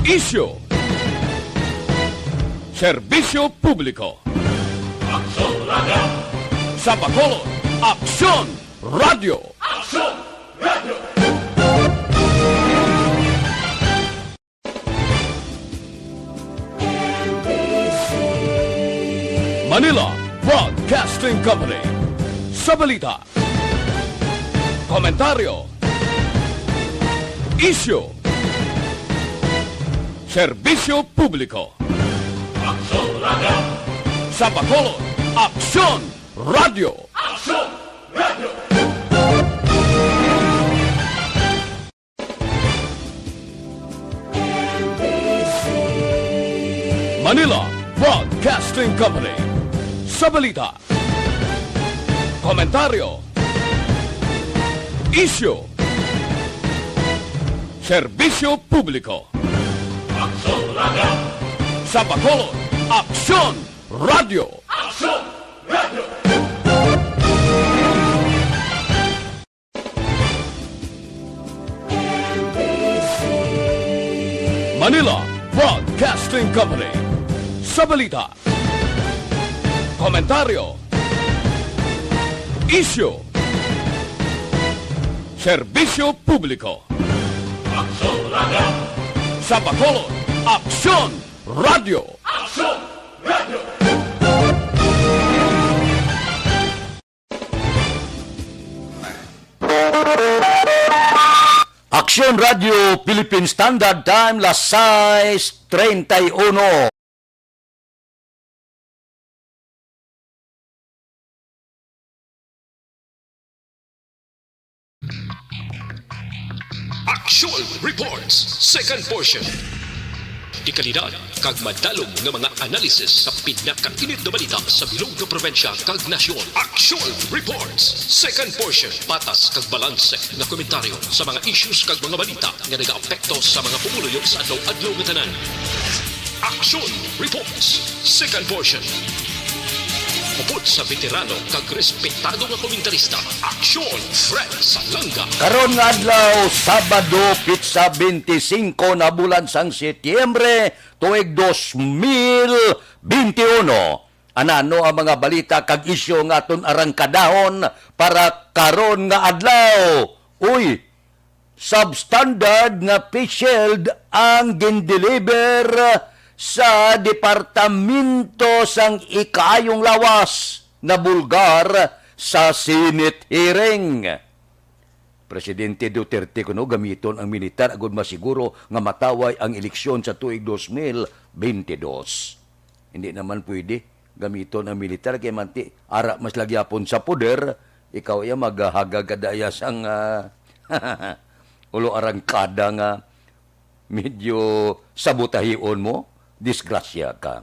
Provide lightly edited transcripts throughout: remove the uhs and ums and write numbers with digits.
Isyu. Serbisyo publiko. Aksyon Radio! Sa Bacolod, Aksyon Radio. Aksyon Radio! Manila Broadcasting Company. Sa balita, komentaryo, isyu, serbisyo publiko. Aksyon Radio! Sa Bacolod, Aksyon Radio. Aksyon Radio! Manila Broadcasting Company. Sa balita, komentaryo, isyu, serbisyo publiko. Aksyon Radio! Sa Bacolod, Aksyon Radio. Aksyon Radio! Manila Broadcasting Company. Sa balita, komentaryo, isyu, serbisyo publiko. Aksyon Radio! Sa Bacolod, Aksyon Radio. Aksyon Radio! Aksyon Radio Philippine Standard Time, las 6:31. Actual Reports, second portion. Di kalidad, kag madalong nga mga analisis sa pinakainit na balita sa bilog na probensya kag nasyon. Actual Reports, second portion. Patas kag balanse nga komentaryo sa mga issues kag mga balita nga nagaapekto sa mga pumuluyo sa adlaw-adlaw nga tanan. Action Reports, second portion. Upod sa veterano kag respetado nga komentarista, Aksyon Fred Salanga. Karon nga adlaw, Sabado, pitsa 25 na bulan sang Setyembre, tuig 2021. Anano ang mga balita kag isyu nga aton arangkadahon para karon nga adlaw? Uy, substandard nga face shield ang gindeliver sa Departamento sang Ikayong Lawas na Bulgar sa Senate hearing. Presidente Duterte kuno gamiton ang militar agud masiguro nga mataway ang eleksyon sa tuig 2022. Hindi naman pwede gamiton ang militar kay manti ara mas lagyapon sa poder, ikaw ya maghagagdaya sang ulo arangkada nga medyo sabutahion mo. Disgrasya ka.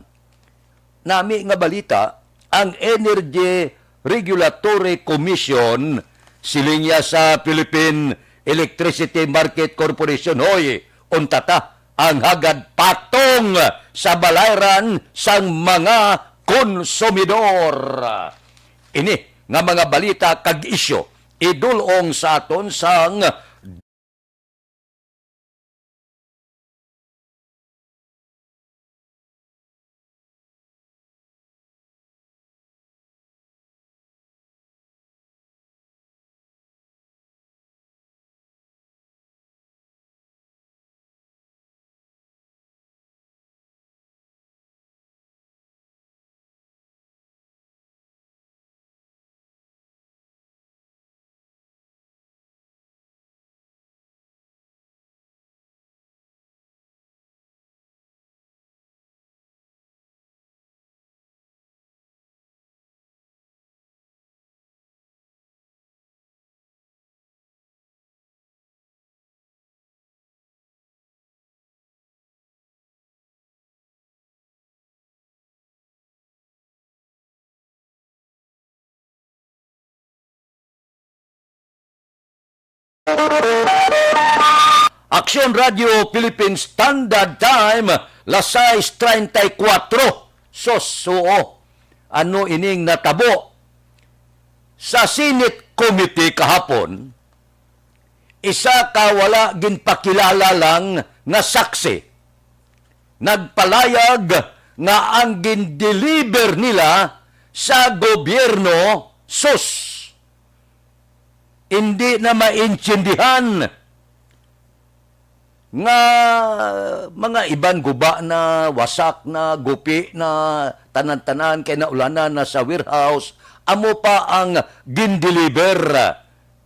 Nami nga balita, ang Energy Regulatory Commission silinya sa Philippine Electricity Market Corporation hoy untata ang hagad patong sa balayran sang mga konsumidor. Ini nga mga balita kag isyu idulong sa aton sang Aksyon Radio Philippine Standard Time, las 6:34. Susuo. Ano ining natabo sa Senate Committee kahapon? Isa ka wala ginpakilala lang nga saksi nagpalayag nga ang gindeliver nila sa gobyerno, sus, hindi na maintindihan nga mga iban guba na, wasak na, gupi na, tanan-tanan kay naulanan na sa warehouse, amo pa ang gindeliver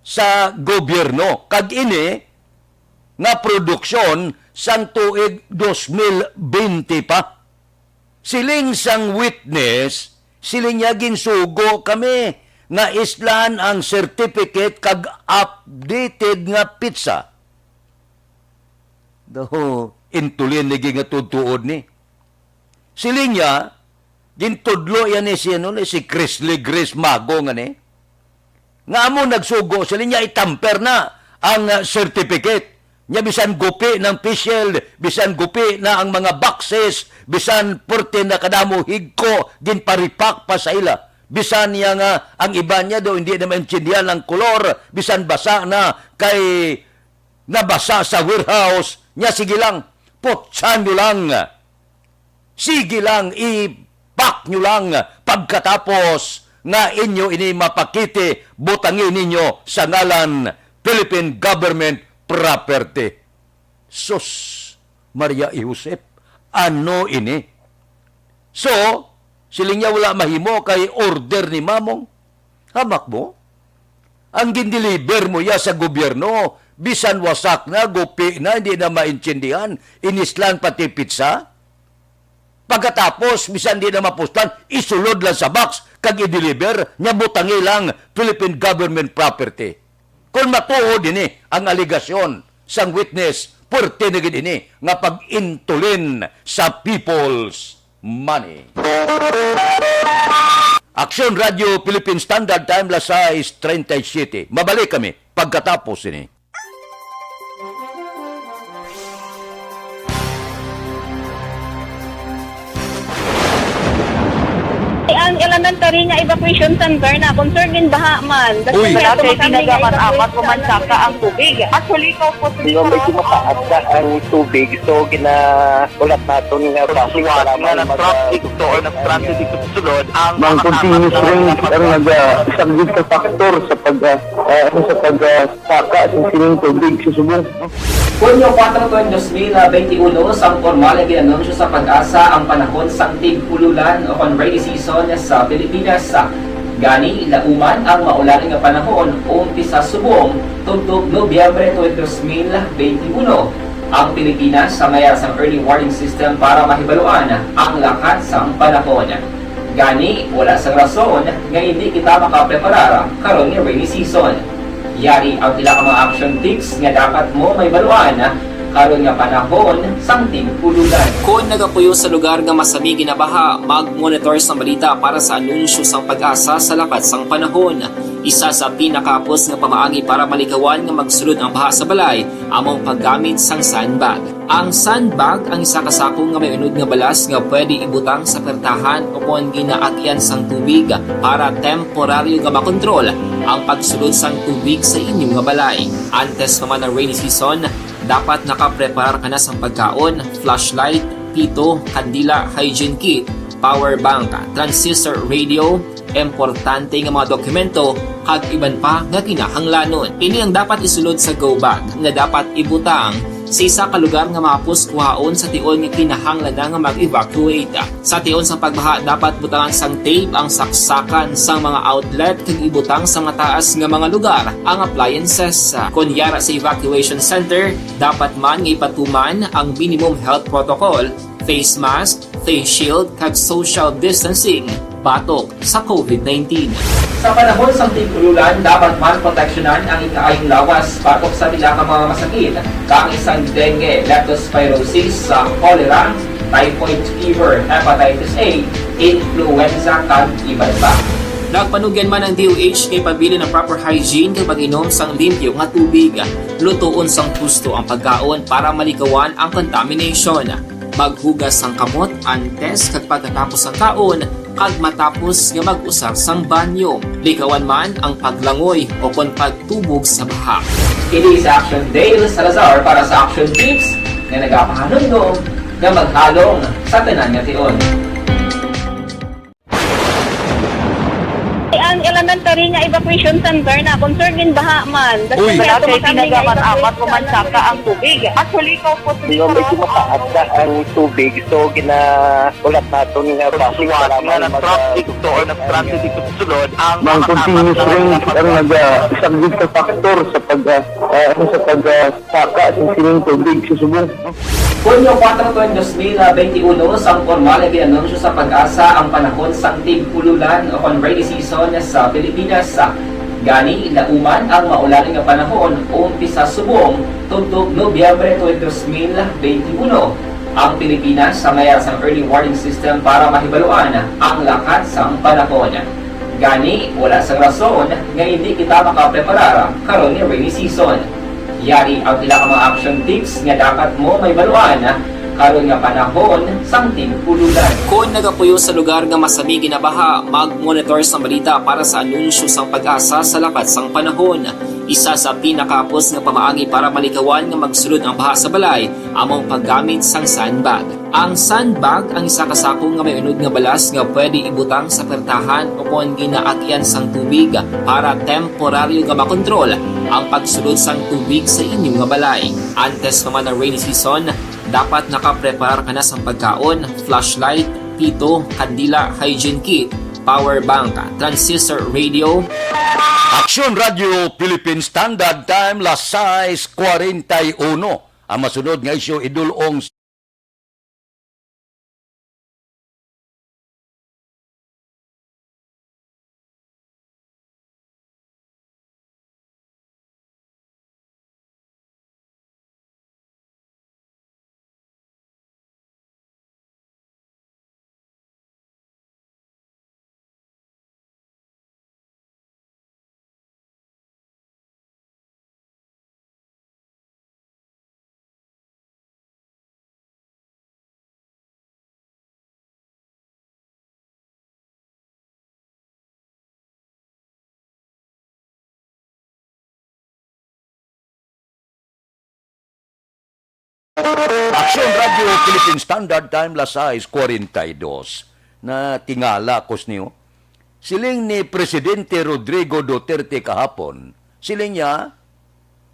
sa gobyerno. Kag ini nga produksyon sang tuig 2020 pa. Siling sang witness, siling niya ginsugo kami nga islan ang certificate kag updated nga pizza. Daho, intulin ni nga tutuod ni. Siling niya, gintudlo yan ni si Chrisley Grace Mago nga ni. Nga mo nagsugo, siling niya itamper na ang certificate. Nya bisan gupi ng official, bisan gupi na ang mga boxes, bisan porte na kadamo higko, ginparipak pa sa ila. Bisan niya nga, ang iba niya do, hindi na maintindihan ang kolor, bisan basa na kay nabasa sa warehouse, nya sige lang, putsan nyo lang. Sige lang, ipak nyo lang pagkatapos nga inyo ini mapakiti, butangin ninyo sa ngalan Philippine Government Property. Sus, Maria Josep, ano ini? So, siling niya wala mahimo kay order ni mamong. Hamak mo? Ang gindeliver mo ya sa gobyerno, bisan wasak na, gupi na, hindi na maintindihan, inislan pati pizza. Pagkatapos, bisan di na mapustan, isulod lang sa box, kag i-deliver, niya butangi lang Philippine Government Property. Kung matuod ini ang aligasyon sang witness, purti na gid ini nga pag-intulin sa people's money. Action Radio Philippine Standard Time, las 6:37. Mabalik kami pagkatapos ini. Ang elementary nga evacuation center na concern din baha man. Uy. Dati tinagaman apat kumansaka ang tubig. Actually, ko po Yung medyo mataas na ang tubig, so ulat natin nga pasiwala nga nag-traffic to or nag-transit dito sa sulod. Ang continuous rain ang nag-subject sa factor sa pag-saka sa sining tubig sa subong. Hunyo 4 2021, sang formal na ginanunsyo sa Pag-asa ang panahon sang tig-ululan o rainy season sa Pilipinas. Gani, lauman ang maulan nga panahon umpisa subong tugtog Nobyembre 2021. Ang Pilipinas sa mayar sang early warning system para mahibaluan ang lakas sang panahon. Gani, wala sang rason nga hindi kita makapreparar karon nga rainy season. Yari ang pila ka mga action tips nga dapat mo may baluan karon nga panahon sang tig-ululan. Kung nagapuyo sa lugar nga masami ginabaha, mag-monitor sa balita para sa anunsyo sang Pag-asa sa lakas sang panahon. Isa sa pinakapos nga pamaagi para malikawan nga magsulod ang baha sa balay, among paggamit sang sandbag. Ang sandbag ang isa ka sako nga may unod nga balas nga pwede ibutang sa pertahan upon ginaagyan sang tubig para temporaryo nga makontrol ang pagsulod sang tubig sa inyong nga balay. Antes naman ng rainy season, dapat nakapreparar ka na sang pagkaon, flashlight, pito, kandila, hygiene kit, power bank, transistor radio, importante nga mga dokumento, kag iban pa nga kinahanglanon. Ini ang dapat isulod sa go bag nga dapat ibutang sa isa ka lugar nga mapus kuhaon sa tion nga kinahanglan nga mag-evacuate. Sa tion sa pagbaha, dapat butangan sang tape ang saksakan sang mga outlet kag ibutang sa mataas nga mga lugar ang appliances. Kunyara sa evacuation center, dapat man nga ipatuman ang minimum health protocol, face mask, face shield kag social distancing batok sa COVID-19. Sa panahon sa tig-ululan, dapat man proteksyonan ang ikaayong lawas batok sa pila ka mga masakit, kang isang dengue, leptospirosis, cholera, typhoid fever, hepatitis A, influenza, kag iban pa. Nagpanugyan man ang DOH kay pabili ng proper hygiene kay pag-inom sang limpyo nga tubig, lutuon sang gusto ang pagkaon para malikawan ang contamination. Maghugas sang kamot antes kag pagkatapos ang kaon, kag matapos nga mag-usar sang banyo. Likawan man ang paglangoy o kon pagtubog sa baha. Kini sa Action Dale Salazar para sa Action Tips nga nagapahanundong nga maghalong sa tanan nga tion. Ang elementary nga evacuation center na concerned din baha man. Uy. Kaya Kaya pinagaman-amat kumansaka ang tubig. Actually, ikaw po siguro. Medyo mataas na ang tubig. So, ulat natin nga pasiwala na ng traffic to or ng traffic dito sa sulod. Ang continuous rain ang nag-subject sa factor sa pagsaka ng sining tubig sa subong. Hunyo 4, 2021, sang formal ay ginanunsyo sa Pag-asa ang panahon sang tig-ululan o kon rainy season sa Pilipinas. Gani, lauman ang maulaling nga panahon umpisa subong tuntog Nobyembre 2021. Ang Pilipinas sa mayroon sang early warning system para mahibaluan ang lakat sang panahon. Gani, wala sang rason nga hindi kita makapreparar karon ni rainy season. Yari ang ilang mga action tips nga dapat mo may baluan karon nga panahon sang tig-ululan. Kung nagapuyo sa lugar nga masabi ginabaha, mag-monitor sa balita para sa anunsyo sang Pag-asa sa lakat sang panahon. Isa sa pinakapos nga pamaagi para malikawan nga magsulod ang baha sa balay among paggamit sang sandbag. Ang sandbag ang isa kasako nga may unod nga balas nga pwede ibutang sa pertahan o kung ginaagyan sang tubig para temporaryo nga makontrol ang pagsulod sang tubig sa inyong nga balay. Antes naman ng rainy season, dapat nakaprepare ka na sa pagkaon, flashlight, pito, kandila, hygiene kit, power bank, transistor radio. Aksyon Radio Philippine Standard Time, las 6:41. Ang masunod nga isyu idulong Aksyon Radio Philippine Standard Time, las 6:42. Na tingala kos niyo. Siling ni Presidente Rodrigo Duterte kahapon, siling niya,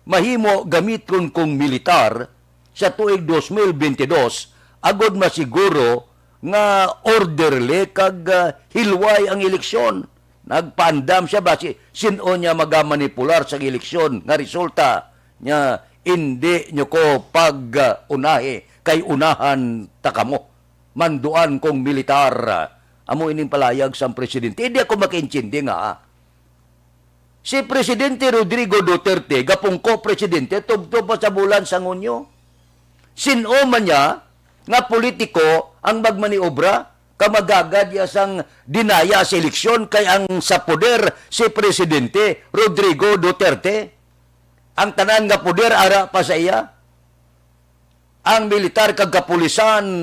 mahimo gamiton kong militar sa tuig 2022 agod masiguro nga orderly kag hilway ang eleksyon. Nagpaandam siya ba sino niya magamanipular sa eleksyon nga resulta niya hindi nyo ko pag-unahi kay unahan takamo. Manduan kong militar. Amo ining palayag sa presidente. Hindi ako makiintindi nga. Si Presidente Rodrigo Duterte, gapong ko-presidente, tubto pa sa bulan sa ngunyo. Sino man niya nga politiko ang magmaniobra kamagagad ya sang dinaya sa eleksyon kay ang sa poder si Presidente Rodrigo Duterte. Ang tanan nga poder ara pa sa iya. Ang militar kag kapulisan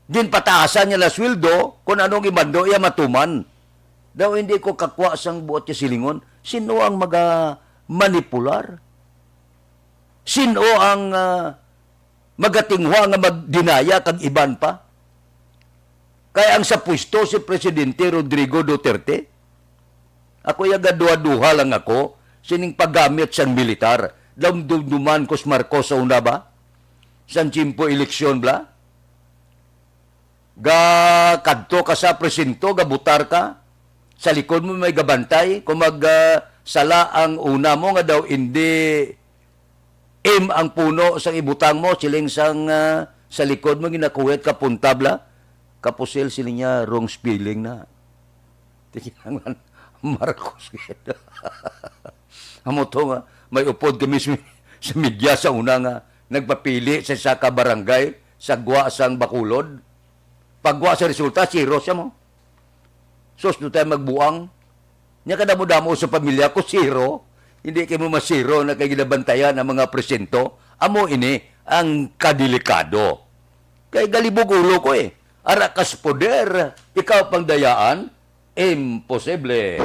din pataasan niya la sweldo kung anong ibando iya matuman. Daw hindi ko kakwa sang buot niya silingon. Sino ang manipular? Sino ang magatingwa nga magdinaya kag iban pa? Kaya ang sa pwesto si Presidente Rodrigo Duterte. Ako yaga duha-duha lang ako sining paggamit sang militar. Dumduman kos Marcos sa una ba? Sang chimpo eleksyon bla? Kadto ka sa presinto, gabutar ka. Sa likod mo may gabantay. Kung sala ang una mo nga daw hindi ang puno sang ibutang mo, siling sang sa likod mo ginakuwet ka puntabla. Kapusil siling niya wrong spelling na. Tingnan Marcos. Amo to nga, may upod kami sa media sa una nga, nagpapili sa saka barangay, sa gwa sang Bakulod. Pagwa sa resulta, zero siya mo. Sos, doon tayo magbuang. Nya kadamo-damo sa pamilya ko, zero. Hindi kayo mo masiro na kayo ginabantayan ang mga presento. Amo ini ang kadelikado. Kaya galibog ulo ko eh. Arakas poder, ikaw pang dayaan, imposible.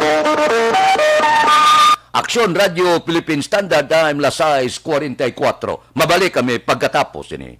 Aksyon Radio Philippine Standard Time, las 6:44. Mabalik kami pagkatapos ini.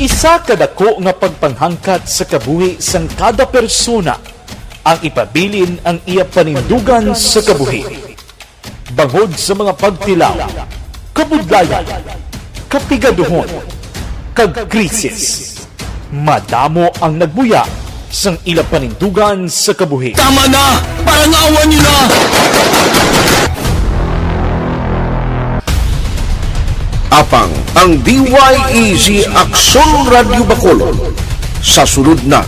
Isa kadako nga pagpanghangkat sa kabuhi sang kada persona ang ipabilin ang iya panindugan sa kabuhi. Bangod sa mga pagtilaw, kabudlayan, kapigaduhon, kag krisis. Madamo ang nagbuya sang ila panindugan sa kabuhi. Tama na! Parang awan nyo na! Apang ang DYEZ Aksyon Radio Bacolod sa sulod na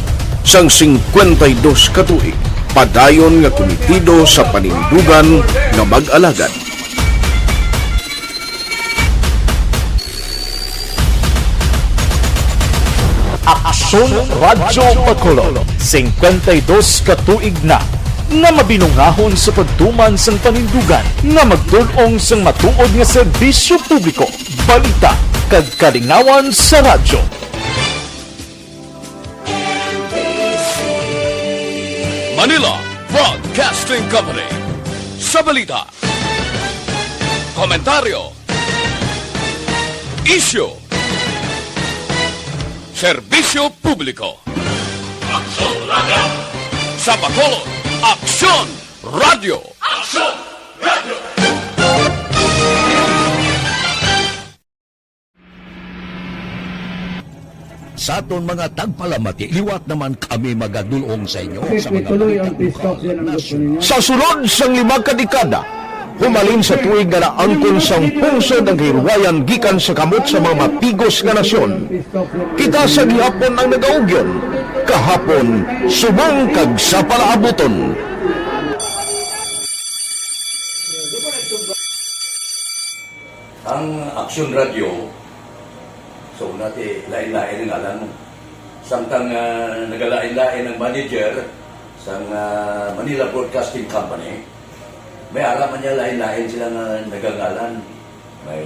sang 52 katuig padayon nga komitido sa panindugan nga mag-alagad. Aksyon Radio Bacolod, 52 katuig na nga mabinungahon sa pagtuman sang panindugan nga magdulong sang matuod nga serbisyo publiko, balita kag kalingawan sa radyo. Manila Broadcasting Company. Sa balita, komentaryo, issue, serbisyo publiko. Aksyon Radio! Sa Bacolod, Aksyon Radio! Aksyon Radio! Sa aton mga tagpalamati, liwat naman kami magadulong sa inyo sa mga Sa sulod sang 5 kadekada, humalin sa tuig nga naangkon sang pungsod ang hirwayan gikan sa kamot sa mga mapigos nga nasyon. Kita sa gihapon ang nagaugyon, kahapon subong kag sa palaabuton. ang Aksyon Radio. So nati lain-lain ang alam. Samtang nagalain-lain ang manager sa Manila Broadcasting Company, may araman niya lain-lain sila nga nagangalan. May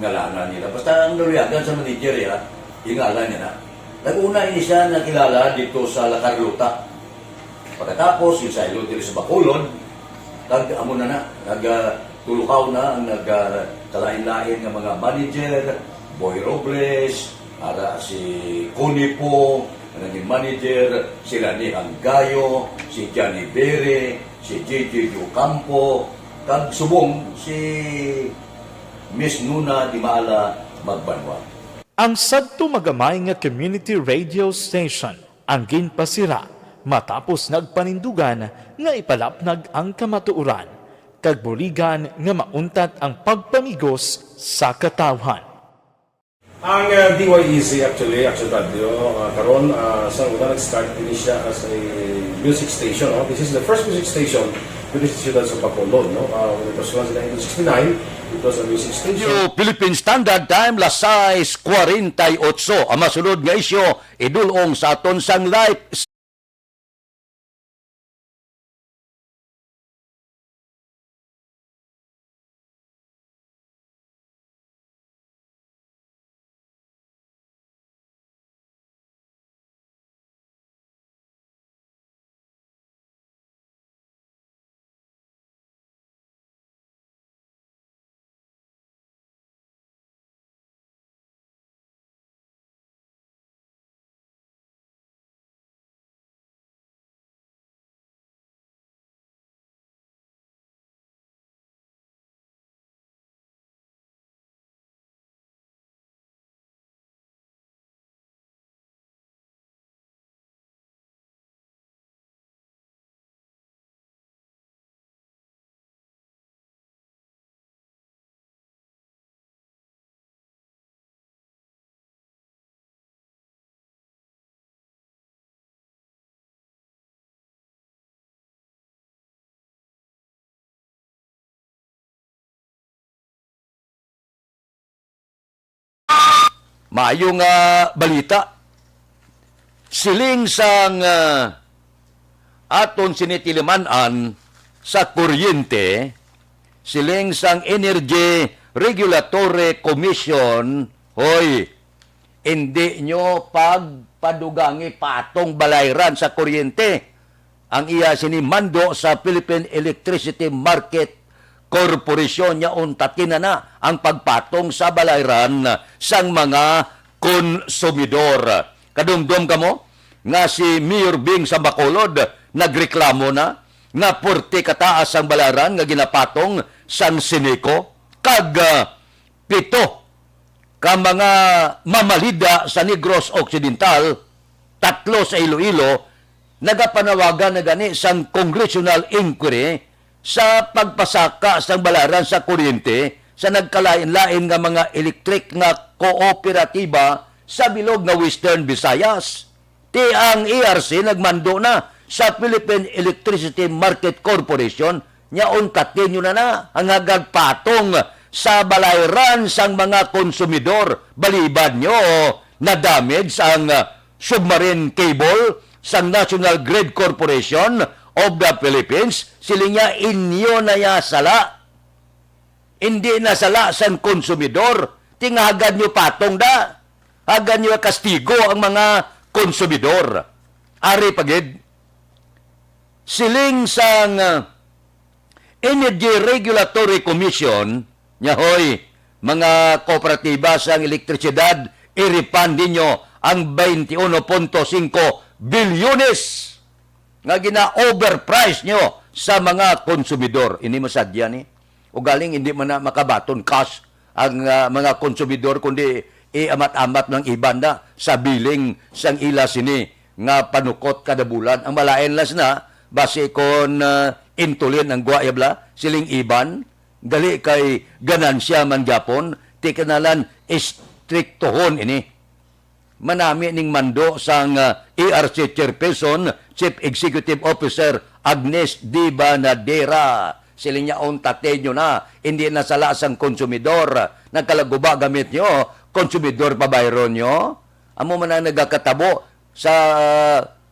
ngalanan nila. Basta ang naluyagan sa manager ya, ingalan niya na. Nag-una ini siya nakilala dito sa La Carlota. Pagkatapos, yung sa ilo dito sa Bacolod, amo na nagtulukaw na ang nagkalain-lain ng mga manager, Boy Robles, ara si Connie po, naging manager, sila ni Anggayo, si Johnny Bere, si JJ Ocampo, kag subong si Miss Nuna Di Maala Magbanwa. Ang sadto magamay nga community radio station ang ginpasira matapos nagpanindugan nga ipalapnag ang kamatuoran kag buligan nga mauntat ang pagpamigos sa katawhan. Ang DYEZ actually, Aksyon Radio, karon sa una nag-start din siya as a music station. No? This is the first music station with the students of Bacolod. No? When it was launched in 1969, it was a music station. Philippine Standard Time, las 6:48. Ang masulod nga isyo, idulong sa aton sang live maayong balita. Siling sang aton sinitilimanan sa kuryente, siling sang Energy Regulatory Commission, hoy, hindi nyo pagpadugangi patong balayran sa kuryente. Ang iya sinimando sa Philippine Electricity Market korporasyon niya untatin na ang pagpatong sa balayran sang mga konsumidor. Kadumdum kamo nga si Mayor Bing sa Bacolod nagreklamo na nga 40 kataas ang balayran nga ginapatong sang Sineco kag 7 ka mga mamalida sa Negros Occidental, 3 sa Iloilo, nagapanawagan na gani sang congressional inquiry sa pagpasaka sang balaran sa kuryente sa nagkalain-lain nga mga electric nga kooperatiba sa bilog nga Western Visayas. Ti ang ERC nagmando na sa Philippine Electricity Market Corporation nya untatin nyo na ang hagagpatong sa balayran sang mga konsumidor. Balibad nyo na damage ang submarine cable sang National Grid Corporation of the Philippines. Siling niya inyo na ya sala. Hindi na sala sang konsumidor. Tinghagad nyo patong da. Hagad nyo kastigo ang mga konsumidor. Ari pagid. Siling sang Energy Regulatory Commission, nyahoy, mga kooperatiba sang elektrisidad, i-refund ninyo ang 21.5 bilyones nga gina-overprice nyo sa mga konsumidor. Ini masadya ni. O galing hindi man na makabaton cash ang mga konsumidor, kundi iamat-amat ng iban na sa biling sang ila sini nga panukot kada bulan. Ang malain las na, base kon intulin ang guayabla, siling iban, gali kay ganansya man Japon, ti kanalan istriktohon ini. Manami ning mando sang ERC Chairperson, Chief Executive Officer Agnes D. Banadera. Siling niya untate nyo na, hindi na sala sang konsumidor. Nagkalaguba gamit nyo, konsumidor pa bayron nyo. Amo man ang nagakatabo sa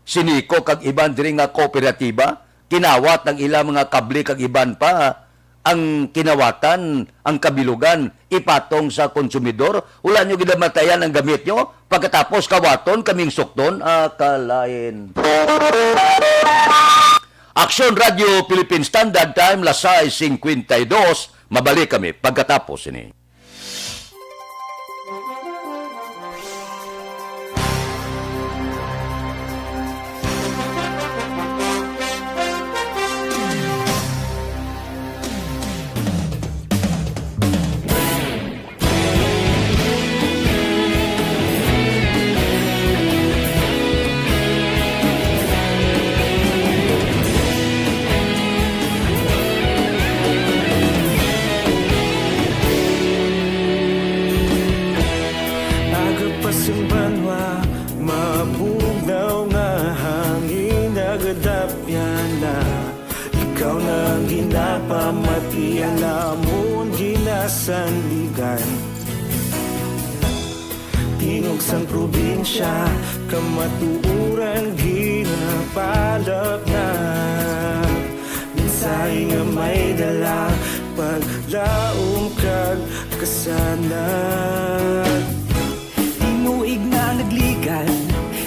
Sineco kag iban diri nga kooperatiba, kinawat ang ilang mga kabli kag iban pa ang kinawatan, ang kabilugan, ipatong sa konsumidor. Wala nyo ginamatayan ang gamit nyo, pagkatapos kawaton, kaming sukton, akalain. Aksyon Radio Philippine Standard Time, las 6:52, mabalik kami pagkatapos ini. Sandigan Tingog sang probinsya Kamatuuran ginapalap na Minsay nga may dala Paglaom kag kasanag Tinuig na nagligan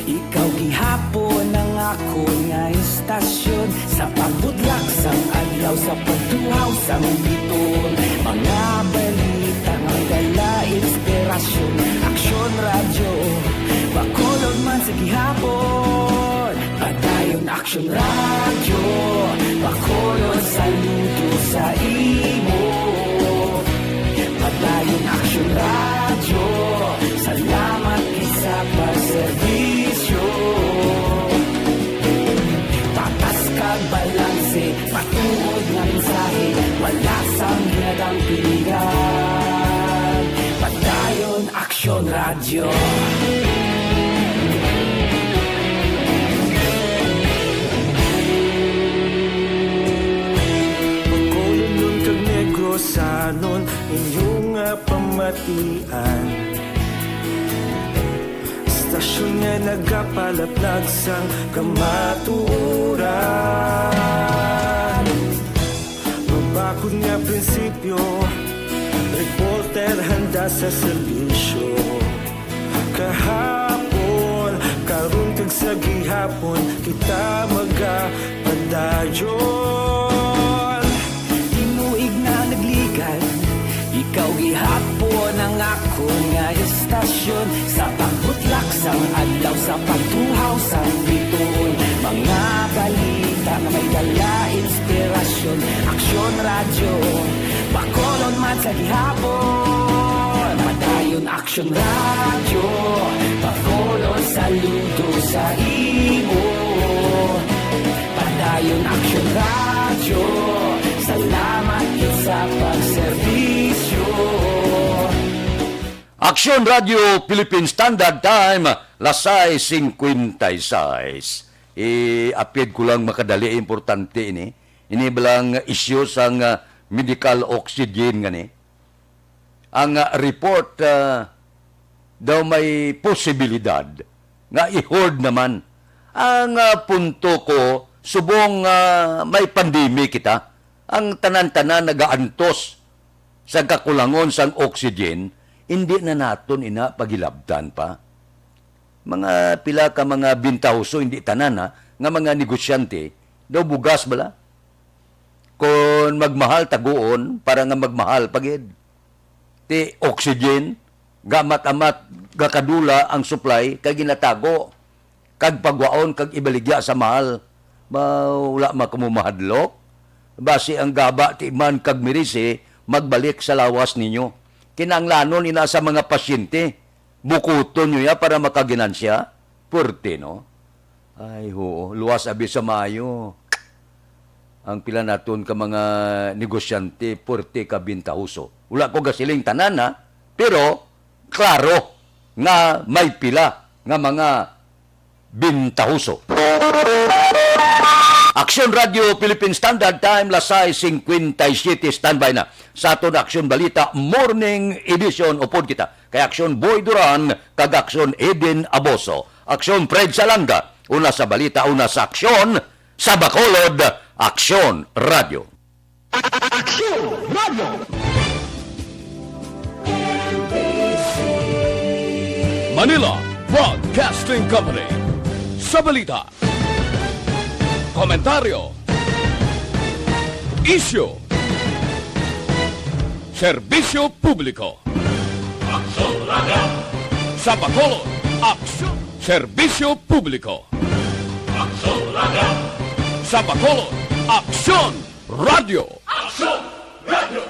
Ikaw gihapon ang ako nga istasyon Sa pagbudlak sang adlaw Sa pagtuhaw sang biton Mga balita nga dala inspirasyon Aksyon radyo Bacolod man sa gihapon Padayon aksyon radyo Bacolod saludo sa imo Padayon aksyon radyo Salamat isa pa servisyo Tatas kag balanse Patuod nga mensahe Wala sang hinadang pilihan Padayon aksyon radyo Pagkulong kag Negros Sanon Inyong pamatian Stasyon nga nagapalaplag sang kamaturan Mabakod nga prinsipyo Reporter handa sa serbisyo Kahapon, karon kag sa gihapon Kita magapadayon Tinuig na ang ako nga istasyon sa pagbutlak sang adlaw sa pagtuhaw sa bituon. Mga balita na may dala inspirasyon, aksyon radyo, Bacolod man sa gihapon. Madayon aksyon radyo, Bacolod saludo sa imo. Padayon aksyon radyo, salamat sa pagserbisyo. Aksyon Radio Philippine Standard Time, lasay 56. Apid ko lang makadali, importante ini. Ini bilang isyu sang medical oxygen nga ni. Ang report daw may posibilidad nga i-hoard naman. Ang punto ko, subong may pandemic kita, ang tanan-tanan nagaantos sa kakulangon sang oxygen, hindi na naton ina pagilabdan pa. Mga pila ka mga bintauso, hindi tanan ha, nga mga negosyante, daw bugas bala. Kung magmahal taguon, para nga magmahal pagid. Ti oxygen, gamat-amat, gakadula ang supply, kag ginatago. Kag pagwaon, kag ibaligya sa mahal. Wala makamumahadlok. Basi ang gaba, ti man kag mirisi, magbalik sa lawas ninyo. Kinanglanon ina sa mga pasyente. Bukuton nyo ya para makaginansya. Purte, no? Ay, ho, luwas abi sa Mayo. Ang pila naton ka mga negosyante, purte ka bintahuso. Wala ko gasiling tanan, ha? Pero, klaro, nga may pila nga mga bintahuso. Aksyon Radio Philippine Standard Time, lasay 57, standby na. Sa aton Aksyon Balita, Morning Edition, upod kita. Kay Aksyon Boy Duran, kag Aksyon Eden Aboso. Aksyon Fred Salanga, una sa balita, una sa aksyon, sa Bacolod, Aksyon Radio. Aksyon Radio! Manila Broadcasting Company. Sa balita, komentaryo, isyu, serbisyo publiko. Aksyon Radio. Sa Bacolod, aksyon, serbisyo publiko. Aksyon Radio. Sa Bacolod, aksyon radio. Aksyon Radio.